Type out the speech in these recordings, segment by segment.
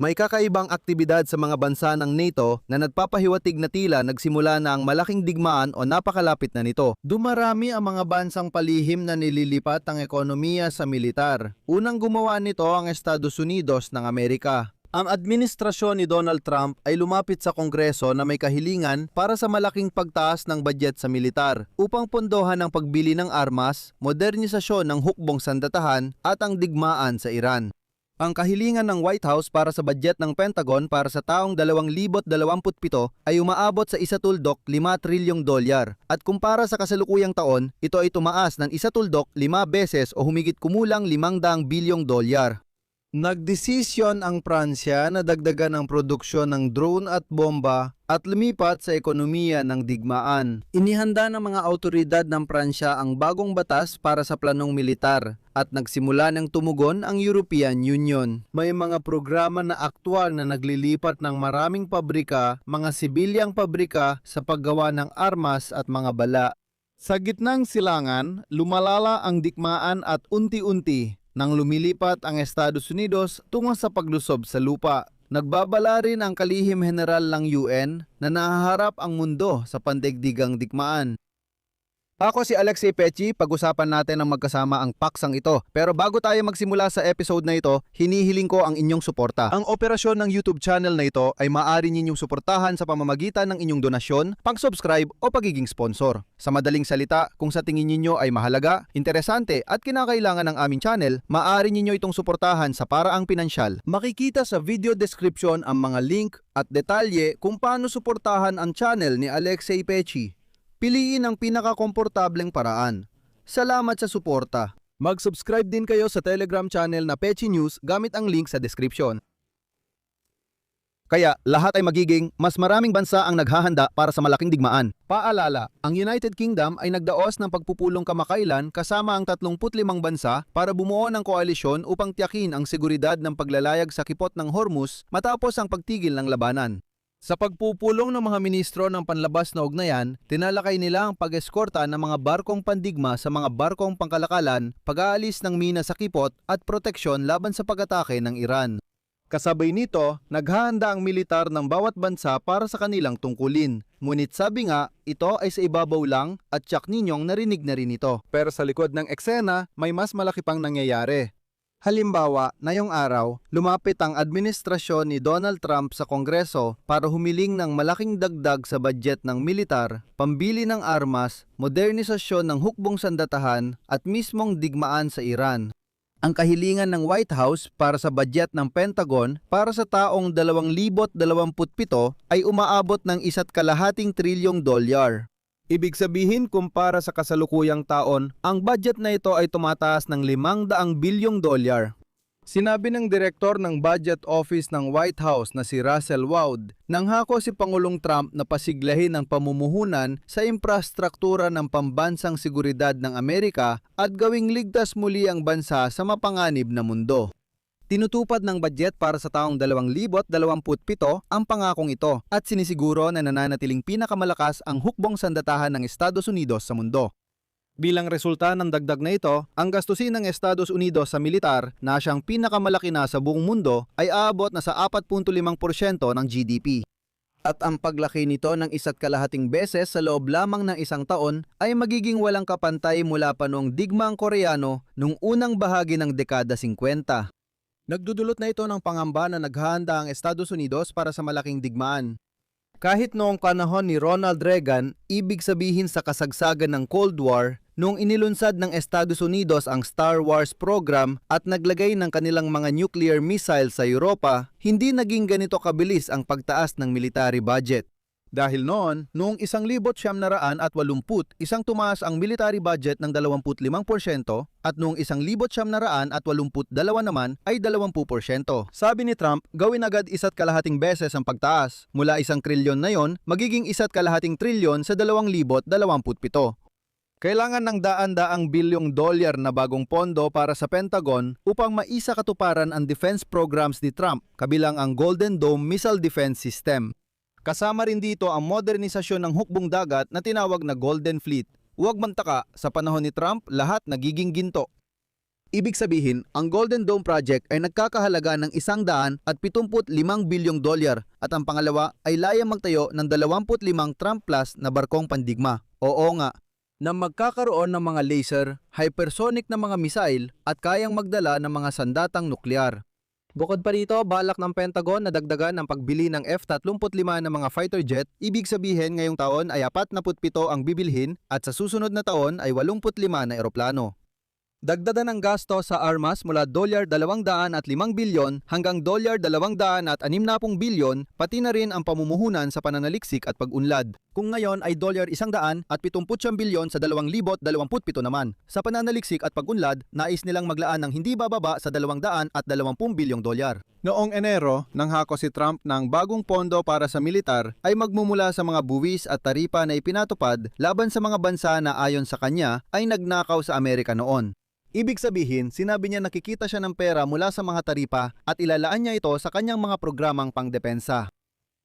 May kakaibang aktibidad sa mga bansa ng NATO na nagpapahiwatig na tila nagsimula na ang malaking digmaan o napakalapit na nito. Dumarami ang mga bansang palihim na nililipat ang ekonomiya sa militar. Unang gumawa nito ang Estados Unidos ng Amerika. Ang administrasyon ni Donald Trump ay lumapit sa Kongreso na may kahilingan para sa malaking pagtaas ng budget sa militar upang pondohan ang pagbili ng armas, modernisasyon ng hukbong sandatahan at ang digmaan sa Iran. Ang kahilingan ng White House para sa budget ng Pentagon para sa taong 2027 ay umaabot sa $1.5 trilyong at kumpara sa kasalukuyang taon, ito ay tumaas ng $1.5 beses o humigit kumulang $500 bilyong. Nagdesisyon ang Pransya na dagdagan ang produksyon ng drone at bomba at lumipat sa ekonomiya ng digmaan. Inihanda ng mga autoridad ng Pransya ang bagong batas para sa planong militar at nagsimula ng tumugon ang European Union. May mga programa na aktwal na naglilipat ng maraming pabrika, mga sibilyang pabrika sa paggawa ng armas at mga bala. Sa gitnang silangan, lumalala ang digmaan at unti-unti nang lumilipat ang Estados Unidos tungo sa paglusob sa lupa. Nagbabala rin ang kalihim general ng UN na nahaharap ang mundo sa pandaigdigang digmaan. Ako si Alexei Pechi, pag-usapan natin ang magkasama ang paksang ito. Pero bago tayo magsimula sa episode na ito, hinihiling ko ang inyong suporta. Ang operasyon ng YouTube channel na ito ay maaari ninyong suportahan sa pamamagitan ng inyong donasyon, pag-subscribe o pagiging sponsor. Sa madaling salita, kung sa tingin ninyo ay mahalaga, interesante at kinakailangan ng aming channel, maaari ninyo itong suportahan sa paraang pinansyal. Makikita sa video description ang mga link at detalye kung paano suportahan ang channel ni Alexei Pechi. Piliin ang pinakakomportableng paraan. Salamat sa suporta. Mag-subscribe din kayo sa Telegram channel na Pechi News gamit ang link sa description. Kaya lahat ay magiging mas maraming bansa ang naghahanda para sa malaking digmaan. Paalala, ang United Kingdom ay nagdaos ng pagpupulong kamakailan kasama ang 35 bansa para bumuo ng koalisyon upang tiyakin ang seguridad ng paglalayag sa kipot ng Hormuz matapos ang pagtigil ng labanan. Sa pagpupulong ng mga ministro ng panlabas na ugnayan, tinalakay nila ang pag-eskorta ng mga barkong pandigma sa mga barkong pangkalakalan, pag-aalis ng mina sa kipot at proteksyon laban sa pag-atake ng Iran. Kasabay nito, naghahanda ang militar ng bawat bansa para sa kanilang tungkulin. Ngunit sabi nga, ito ay sa ibabaw lang at tiyak ninyong narinig na rin ito. Pero sa likod ng eksena, may mas malaki pang nangyayari. Halimbawa, ngayong araw, lumapit ang administrasyon ni Donald Trump sa Kongreso para humiling ng malaking dagdag sa budget ng militar, pambili ng armas, modernisasyon ng hukbong sandatahan at mismong digmaan sa Iran. Ang kahilingan ng White House para sa budget ng Pentagon para sa taong 2027 ay umaabot ng $1.5 trilyong. Ibig sabihin kumpara sa kasalukuyang taon, ang budget na ito ay tumataas ng $500 bilyong. Sinabi ng direktor ng Budget Office ng White House na si Russell Wood, nanghako si Pangulong Trump na pasiglahin ang pamumuhunan sa infrastruktura ng pambansang seguridad ng Amerika at gawing ligtas muli ang bansa sa mapanganib na mundo. Tinutupad ng budget para sa taong 2027 ang pangakong ito at sinisiguro na nananatiling pinakamalakas ang hukbong sandatahan ng Estados Unidos sa mundo. Bilang resulta ng dagdag na ito, ang gastusin ng Estados Unidos sa militar na siyang pinakamalaki na sa buong mundo ay aabot na sa 4.5% ng GDP. At ang paglaki nito ng 1.5 beses sa loob lamang ng isang taon ay magiging walang kapantay mula pa noong digmaang Koreano noong unang bahagi ng dekada 50. Nagdudulot na ito ng pangamba na naghahanda ang Estados Unidos para sa malaking digmaan. Kahit noong panahon ni Ronald Reagan, ibig sabihin sa kasagsagan ng Cold War, noong inilunsad ng Estados Unidos ang Star Wars program at naglagay ng kanilang mga nuclear missile sa Europa, hindi naging ganito kabilis ang pagtaas ng military budget. Dahil noong 1980, isang tumaas ang military budget ng 25% at noong 1982 naman ay 20%. Sabi ni Trump, gawin agad 1.5 beses ang pagtaas. Mula 1 trilyon na yon, magiging 1.5 trilyon sa 2027. Kailangan ng daan-daang bilyong dolyar na bagong pondo para sa Pentagon upang maisakatuparan ang defense programs ni Trump, kabilang ang Golden Dome Missile Defense System. Kasama rin dito ang modernisasyon ng hukbong dagat na tinawag na Golden Fleet. Huwag magtaka, sa panahon ni Trump, lahat nagiging ginto. Ibig sabihin, ang Golden Dome Project ay nagkakahalaga ng $175 bilyong at ang pangalawa ay layang magtayo ng 25 Trump-class na barkong pandigma. Oo nga, na magkakaroon ng mga laser, hypersonic na mga missile at kayang magdala ng mga sandatang nuklear. Bukod pa rito, balak ng Pentagon na dagdagan ang pagbili ng F-35 na mga fighter jet. Ibig sabihin ngayong taon ay 47 ang bibilhin at sa susunod na taon ay 85 na eroplano. Dagdagan ang gasto sa armas mula $205 bilyon hanggang $260 bilyon, pati na rin ang pamumuhunan sa pananaliksik at pag-unlad. Kung ngayon ay $179 bilyon sa 2027 naman. Sa pananaliksik at pag-unlad, nais nilang maglaan ng hindi bababa sa $220 bilyong. Noong Enero, nang hako si Trump ng bagong pondo para sa militar ay magmumula sa mga buwis at taripa na ipinatupad laban sa mga bansa na ayon sa kanya ay nagnakaw sa Amerika noon. Ibig sabihin, sinabi niya nakikita siya ng pera mula sa mga taripa at ilalaan niya ito sa kanyang mga programang pangdepensa.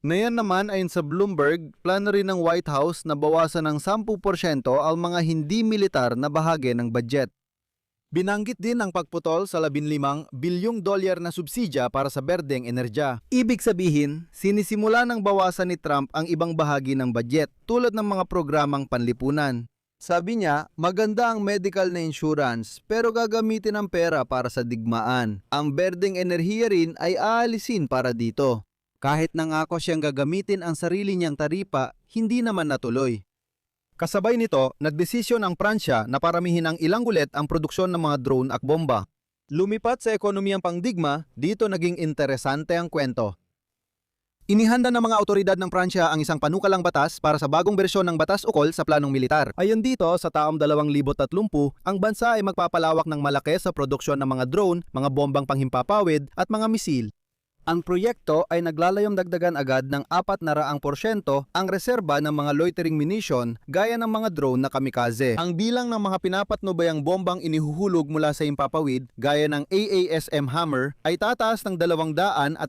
Ngayon naman ayon sa Bloomberg, plano rin ng White House na bawasan ng 10% ang mga hindi militar na bahagi ng budget. Binanggit din ang pagputol sa $15 bilyong na subsidya para sa berdeng enerhiya. Ibig sabihin, sinisimula ng bawasan ni Trump ang ibang bahagi ng budget tulad ng mga programang panlipunan. Sabi niya, maganda ang medical na insurance pero gagamitin ang pera para sa digmaan. Ang berdeng enerhiya rin ay aalisin para dito. Kahit nangako siyang gagamitin ang sarili niyang taripa, hindi naman natuloy. Kasabay nito, nagdesisyon ang Pransya na paramihin ng ilang ulit ang produksyon ng mga drone at bomba. Lumipat sa ekonomiyang pangdigma, dito naging interesante ang kwento. Inihanda ng mga otoridad ng Pransya ang isang panukalang batas para sa bagong bersyon ng batas ukol sa planong militar. Ayon dito, sa taong 2030, ang bansa ay magpapalawak ng malaki sa produksyon ng mga drone, mga bombang panghimpapawid at mga misil. Ang proyekto ay naglalayong dagdagan agad ng 400% ang reserba ng mga loitering munition gaya ng mga drone na kamikaze. Ang bilang ng mga pinapatnubayang bombang inihuhulog mula sa himpapawid gaya ng AASM Hammer ay tataas ng 240%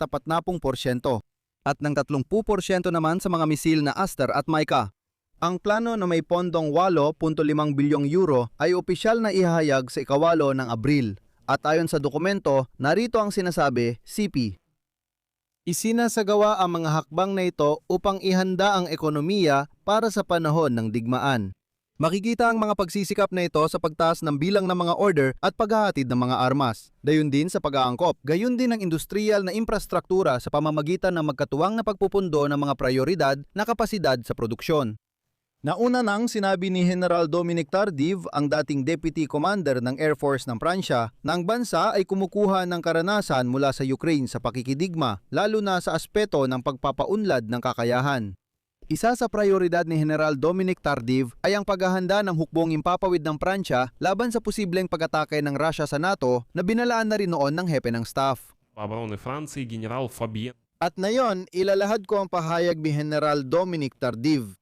at ng 30% naman sa mga misil na Aster at Mica. Ang plano na may pondong 8.5 bilyong euro ay opisyal na ihahayag sa ikawalo ng Abril. At ayon sa dokumento, narito ang sinasabi, CP. Isinasagawa ang mga hakbang na ito upang ihanda ang ekonomiya para sa panahon ng digmaan. Makikita ang mga pagsisikap na ito sa pagtaas ng bilang ng mga order at paghahatid ng mga armas. Gayon din sa pag-aangkop, gayon din ang industrial na infrastruktura sa pamamagitan ng magkatuwang na pagpupundo ng mga prioridad na kapasidad sa produksyon. Nauna nang sinabi ni General Dominic Tardif, ang dating Deputy Commander ng Air Force ng Pransya, na ang bansa ay kumukuha ng karanasan mula sa Ukraine sa pakikidigma, lalo na sa aspeto ng pagpapaunlad ng kakayahan. Isa sa prioridad ni General Dominic Tardif ay ang paghahanda ng hukbong impapawid ng Pransya laban sa posibleng pag-atake ng Russia sa NATO na binalaan na rin noon ng hepe ng staff. Обороны Франции генерал Фабьен. At ngayon, ilalahad ko ang pahayag ni General Dominic Tardif.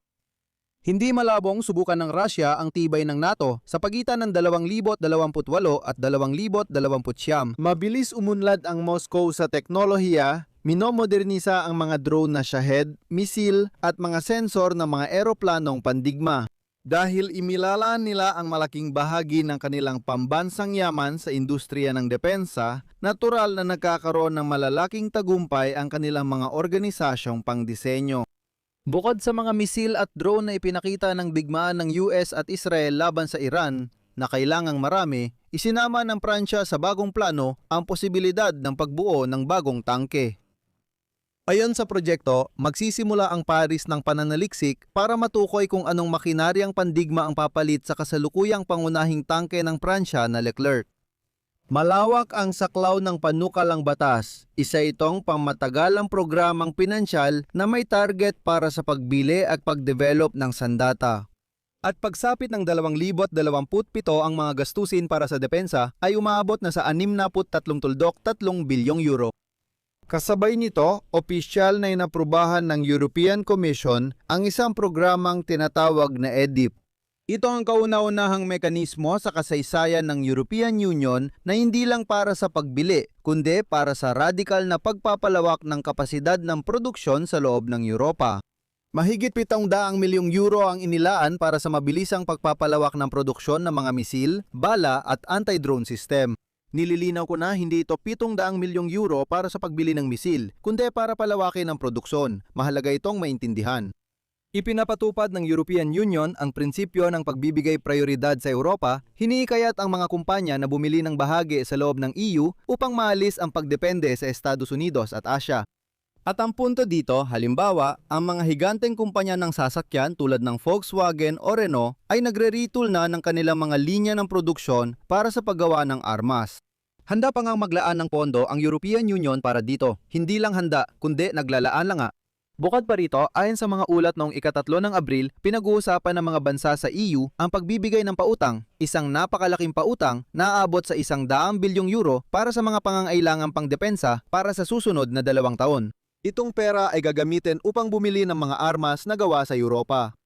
Hindi malabong subukan ng Russia ang tibay ng NATO sa pagitan ng 2028 at 2029. Mabilis umunlad ang Moscow sa teknolohiya, minomodernisa ang mga drone na Shahed, misil at mga sensor ng mga eroplanong pandigma. Dahil imilalaan nila ang malaking bahagi ng kanilang pambansang yaman sa industriya ng depensa, natural na nagkakaroon ng malalaking tagumpay ang kanilang mga organisasyong pangdisenyo. Bukod sa mga misil at drone na ipinakita ng digmaan ng US at Israel laban sa Iran, na kailangang marami, isinama ng Pransya sa bagong plano ang posibilidad ng pagbuo ng bagong tangke. Ayon sa proyekto, magsisimula ang Paris ng pananaliksik para matukoy kung anong makinaryang pandigma ang papalit sa kasalukuyang pangunahing tangke ng Pransya na Leclerc. Malawak ang saklaw ng panukalang batas. Isa itong pangmatagalang programang pinansyal na may target para sa pagbili at pagdevelop ng sandata. At pagsapit ng 2027 ang mga gastusin para sa depensa ay umaabot na sa 63.3 bilyong euro. Kasabay nito, opisyal na inaprubahan ng European Commission ang isang programang tinatawag na EDIP. Ito ang kauna-unahang mekanismo sa kasaysayan ng European Union na hindi lang para sa pagbili, kundi para sa radikal na pagpapalawak ng kapasidad ng produksyon sa loob ng Europa. Mahigit 700 milyong euro ang inilaan para sa mabilisang pagpapalawak ng produksyon ng mga misil, bala at anti-drone system. Nililinaw ko na hindi ito 700 milyong euro para sa pagbili ng misil, kundi para palawakin ang produksyon. Mahalaga itong maintindihan. Ipinapatupad ng European Union ang prinsipyo ng pagbibigay prioridad sa Europa, hiniikayat ang mga kumpanya na bumili ng bahagi sa loob ng EU upang maalis ang pagdepende sa Estados Unidos at Asia. At ang punto dito, halimbawa, ang mga higanteng kumpanya ng sasakyan tulad ng Volkswagen o Renault ay nagre-retool na ng kanilang mga linya ng produksyon para sa paggawa ng armas. Handa pa ngang maglaan ng pondo ang European Union para dito. Hindi lang handa, kundi naglalaan lang nga. Bukod pa rito, ayon sa mga ulat noong ika-3 ng Abril, pinag-uusapan ng mga bansa sa EU ang pagbibigay ng pautang, isang napakalaking pautang na aabot sa 100 bilyong euro para sa mga pangangailangang pangdepensa para sa susunod na 2 taon. Itong pera ay gagamitin upang bumili ng mga armas na gawa sa Europa.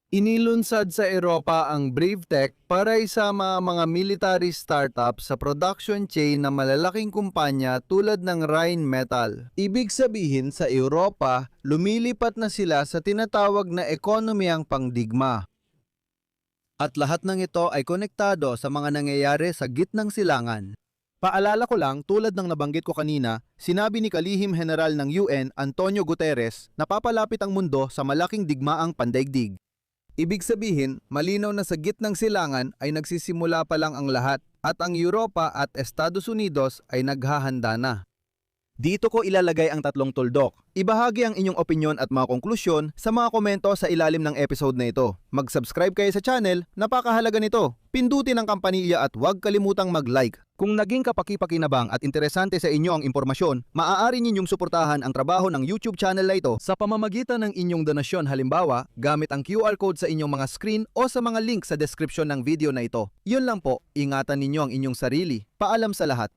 Inilunsad sa Europa ang BraveTech para isama ang mga military startups sa production chain ng malalaking kumpanya tulad ng Rheinmetall. Ibig sabihin sa Europa, lumilipat na sila sa tinatawag na ekonomiyang pangdigma. At lahat ng ito ay konektado sa mga nangyayari sa gitnang silangan. Paalala ko lang, tulad ng nabanggit ko kanina, sinabi ni Kalihim General ng UN Antonio Guterres na papalapit ang mundo sa malaking digmaang pandaigdig. Ibig sabihin, malinaw na sa gitnang silangan ay nagsisimula pa lang ang lahat at ang Europa at Estados Unidos ay naghahanda na. Dito ko ilalagay ang 3 tuldok. Ibahagi ang inyong opinyon at mga konklusyon sa mga komento sa ilalim ng episode na ito. Mag-subscribe kayo sa channel, napakahalaga nito. Pindutin ang kampanilya at huwag kalimutang mag-like. Kung naging kapaki-pakinabang at interesante sa inyo ang impormasyon, maaari ninyong suportahan ang trabaho ng YouTube channel na ito sa pamamagitan ng inyong donasyon, halimbawa gamit ang QR code sa inyong mga screen o sa mga link sa description ng video na ito. Yun lang po, ingatan ninyo ang inyong sarili. Paalam sa lahat.